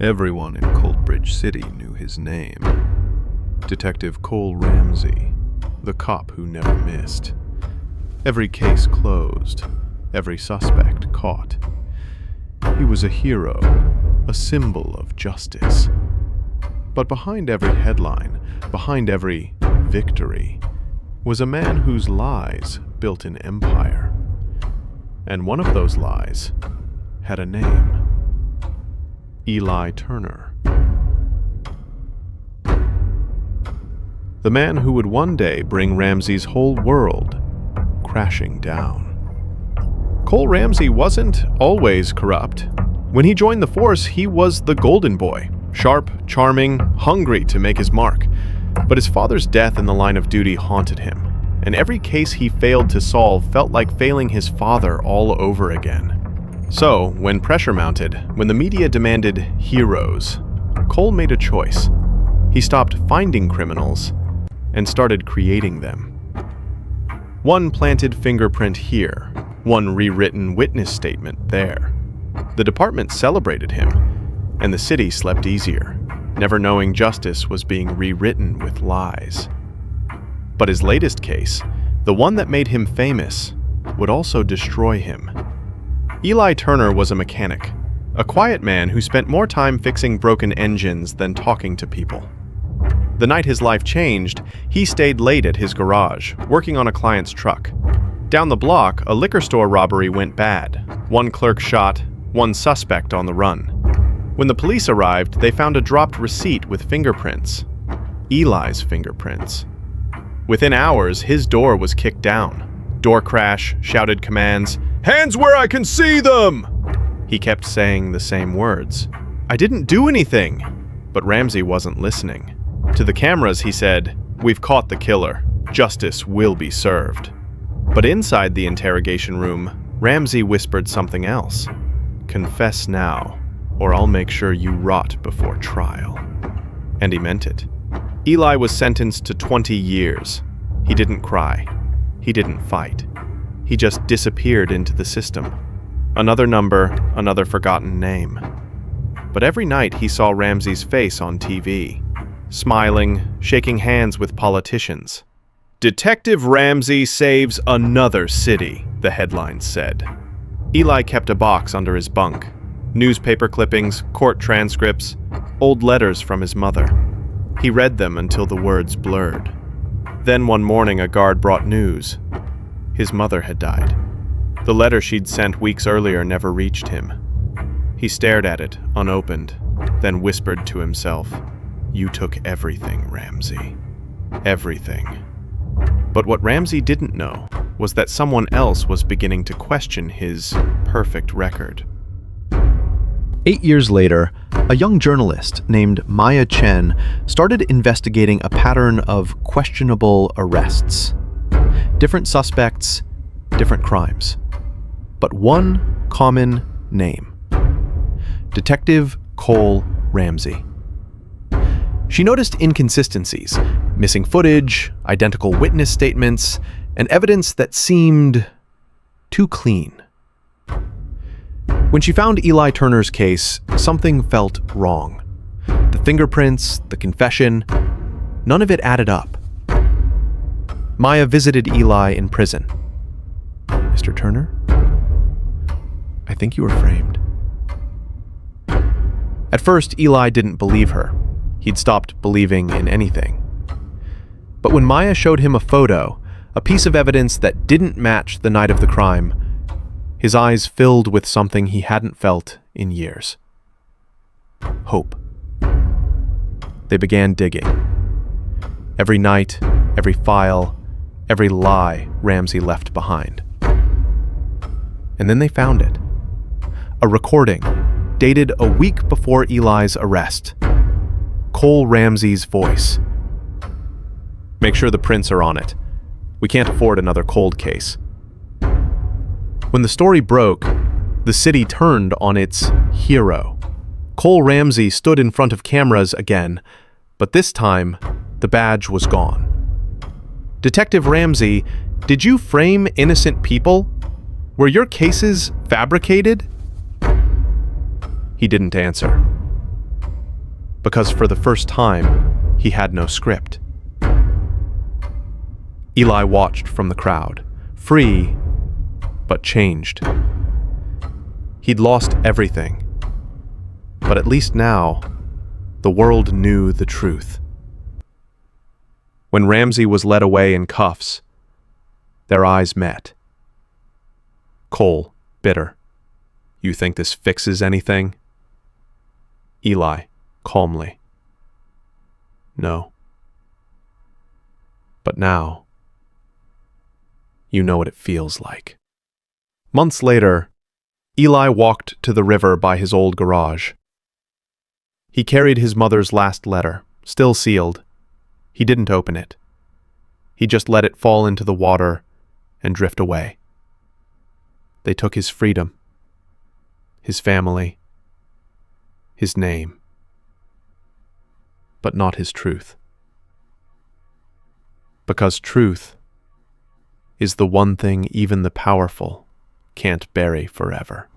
Everyone in Coldbridge City knew his name. Detective Cole Ramsey, the cop who never missed. Every case closed, every suspect caught. He was a hero, a symbol of justice. But behind every headline, behind every victory, was a man whose lies built an empire. And one of those lies had a name. Eli Turner. The man who would one day bring Ramsey's whole world crashing down. Cole Ramsey wasn't always corrupt. When he joined the force, he was the golden boy, sharp, charming, hungry to make his mark. But his father's death in the line of duty haunted him, and every case he failed to solve felt like failing his father all over again. So, when pressure mounted, when the media demanded heroes, Cole made a choice. He stopped finding criminals and started creating them. One planted fingerprint here, one rewritten witness statement there. The department celebrated him, and the city slept easier, never knowing justice was being rewritten with lies. But his latest case, the one that made him famous, would also destroy him. Eli Turner was a mechanic, a quiet man who spent more time fixing broken engines than talking to people. The night his life changed, he stayed late at his garage, working on a client's truck. Down the block, a liquor store robbery went bad. One clerk shot, one suspect on the run. When the police arrived, they found a dropped receipt with fingerprints. Eli's fingerprints. Within hours, his door was kicked down. Door crash, shouted commands, "Hands where I can see them!" He kept saying the same words. "I didn't do anything." But Ramsey wasn't listening. To the cameras, he said, "We've caught the killer. Justice will be served." But inside the interrogation room, Ramsey whispered something else. "Confess now, or I'll make sure you rot before trial." And he meant it. Eli was sentenced to 20 years. He didn't cry. He didn't fight. He just disappeared into the system. Another number, another forgotten name. But every night he saw Ramsey's face on TV, smiling, shaking hands with politicians. "Detective Ramsey saves another city," the headlines said. Eli kept a box under his bunk. Newspaper clippings, court transcripts, old letters from his mother. He read them until the words blurred. Then one morning a guard brought news. His mother had died. The letter she'd sent weeks earlier never reached him. He stared at it, unopened, then whispered to himself, "You took everything, Ramsey. Everything." But what Ramsey didn't know was that someone else was beginning to question his perfect record. 8 years later, a young journalist named Maya Chen started investigating a pattern of questionable arrests. Different suspects, different crimes. But one common name. Detective Cole Ramsey. She noticed inconsistencies, missing footage, identical witness statements, and evidence that seemed too clean. When she found Eli Turner's case, something felt wrong. The fingerprints, the confession, none of it added up. Maya visited Eli in prison. "Mr. Turner, I think you were framed." At first, Eli didn't believe her. He'd stopped believing in anything. But when Maya showed him a photo, a piece of evidence that didn't match the night of the crime, his eyes filled with something he hadn't felt in years. Hope. They began digging. Every night, every file, every lie Ramsey left behind. And then they found it. A recording, dated a week before Eli's arrest. Cole Ramsey's voice. "Make sure the prints are on it. We can't afford another cold case." When the story broke, the city turned on its hero. Cole Ramsey stood in front of cameras again, but this time, the badge was gone. "Detective Ramsey, did you frame innocent people? Were your cases fabricated?" He didn't answer. because for the first time, he had no script. Eli watched from the crowd, free, but changed. He'd lost everything, but at least now, the world knew the truth. When Ramsey was led away in cuffs, their eyes met. Cole, bitter. You think this fixes anything? Eli, calmly. No. But now, you know what it feels like. Months later, Eli walked to the river by his old garage. He carried his mother's last letter, still sealed. He didn't open it. He just let it fall into the water and drift away. They took his freedom, his family, his name, but not his truth. Because truth is the one thing even the powerful can't bury forever.